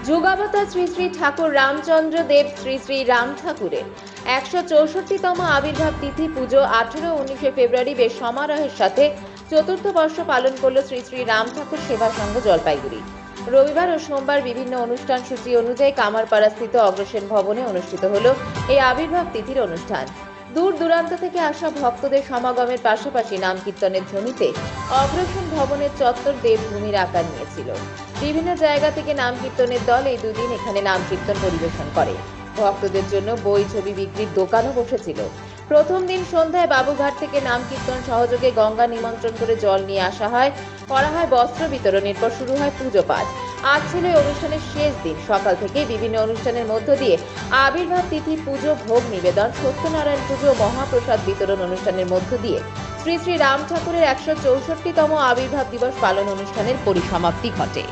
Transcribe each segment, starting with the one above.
যুগাবতার শ্রী শ্রী ঠাকুর রামচন্দ্র দেব শ্রী শ্রী রাম ঠাকুরের 164তম আবির্ভাব তিথি পুজো 18-19 ফেব্রুয়ারি বেশ সমারোহের সাথে চতুর্থ বর্ষ পালন করল শ্রী শ্রী রাম ঠাকুর সেবা সংঘ জলপাইগুড়ি। রবিবার ও সোমবার বিভিন্ন অনুষ্ঠান সূচি অনুযায়ী কামারপাড়াস্থিত অগ্রসেন ভবনে অনুষ্ঠিত হলো এই আবির্ভাব তিথির অনুষ্ঠান। দূর দূরান্ত থেকে আসা ভক্তদের সমাগমের পাশাপাশি নাম কীর্তনের ধ্বনিতে অগ্রসেন ভবনের চত্বর দেবভূমির আকার নিয়েছিল। বিভিন্ন জায়গা থেকে নাম কীর্তনের দল এই দুদিন এখানে নাম কীর্তন পরিবেশন করে। ভক্তদের জন্য বই ছবি বিক্রির দোকানও বসেছিল। প্রথম দিন সন্ধ্যায় বাবুঘাট থেকে নাম কীর্তন সহযোগে গঙ্গা নিমন্ত্রণ করে জল নিয়ে আসা হয়, করা হয় বস্ত্র বিতরণ, এরপর শুরু হয় পুজো পাঠ। আজ ছিল এই অনুষ্ঠানের শেষ দিন। সকাল থেকে বিভিন্ন অনুষ্ঠানের মধ্য দিয়ে আবির্ভাব তিথি পুজো, ভোগ নিবেদন, সত্যনারায়ণ পুজো, মহাপ্রসাদ বিতরণ অনুষ্ঠানের মধ্য দিয়ে শ্রী শ্রী রাম ঠাকুরের 164তম আবির্ভাব দিবস পালন অনুষ্ঠানের পরিসমাপ্তি ঘটে।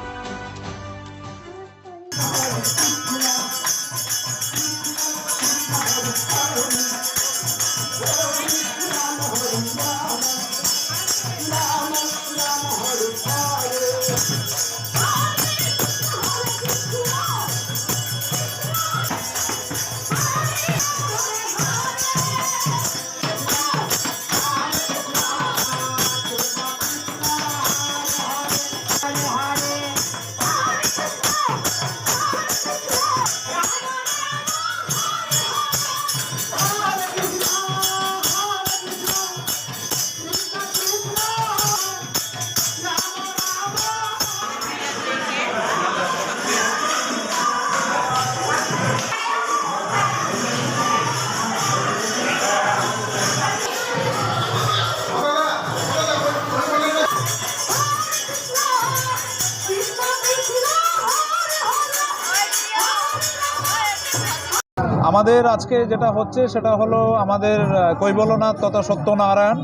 আমাদের আজকে যেটা হচ্ছে সেটা হলো আমাদের কৈবল্যনাথ তথা সত্যনারায়ণ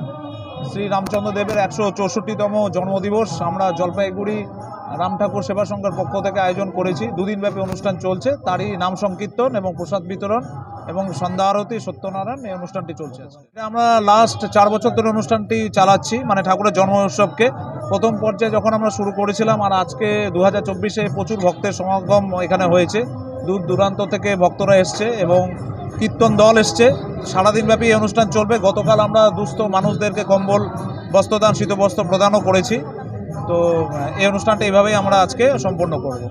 শ্রী রামচন্দ্র দেবের 164তম জন্মদিবস আমরা জলপাইগুড়ি রাম ঠাকুর সেবা সংঘের পক্ষ থেকে আয়োজন করেছি। দুদিনব্যাপী অনুষ্ঠান চলছে, তারই নাম সংকীর্তন এবং প্রসাদ বিতরণ এবং সন্ধ্যা আরতি, সত্যনারায়ণ, এই অনুষ্ঠানটি চলছে। আমরা লাস্ট 4 বছর ধরে অনুষ্ঠানটি চালাচ্ছি, মানে ঠাকুরের জন্ম উৎসবকে। প্রথম পর্যায়ে যখন আমরা শুরু করেছিলাম, আর আজকে 2024-এ প্রচুর ভক্তের সমাগম এখানে হয়েছে। দূর দূরান্ত থেকে ভক্তরা এসছে এবং কীর্তন দল এসছে। সারাদিনব্যাপী এই অনুষ্ঠান চলবে। গতকাল আমরা দুস্থ মানুষদেরকে কম্বল, বস্ত্রদান, শীতবস্ত্র প্রদানও করেছি। তো এই অনুষ্ঠানটা এইভাবেই আমরা আজকে সম্পন্ন করব।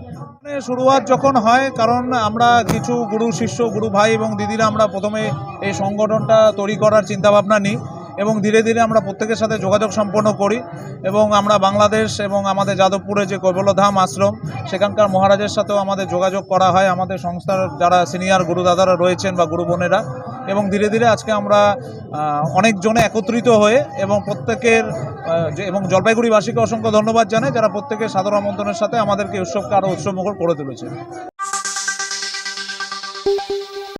শুরুয়াত যখন হয়, কারণ আমরা কিছু গুরু শিষ্য, গুরু ভাই এবং দিদিরা আমরা প্রথমে এই সংগঠনটা তৈরি করার চিন্তাভাবনা নিই এবং ধীরে ধীরে আমরা প্রত্যেকের সাথে যোগাযোগ সম্পন্ন করি এবং আমরা বাংলাদেশ এবং আমাদের যাদবপুরে যে কৈবল্যধাম আশ্রম, সেখানকার মহারাজের সাথেও আমাদের যোগাযোগ করা হয়, আমাদের সংস্থার যারা সিনিয়র গুরু দাদারা রয়েছেন বা গুরু বোনেরা, এবং ধীরে ধীরে আজকে আমরা অনেকজনে একত্রিত হয়ে এবং প্রত্যেকের এবং জলপাইগুড়িবাসীকে অসংখ্য ধন্যবাদ জানাই যারা প্রত্যেকের সাদর আমন্ত্রণের সাথে আমাদেরকে উৎসবকে আরও উৎসবমুখর করে তুলেছে।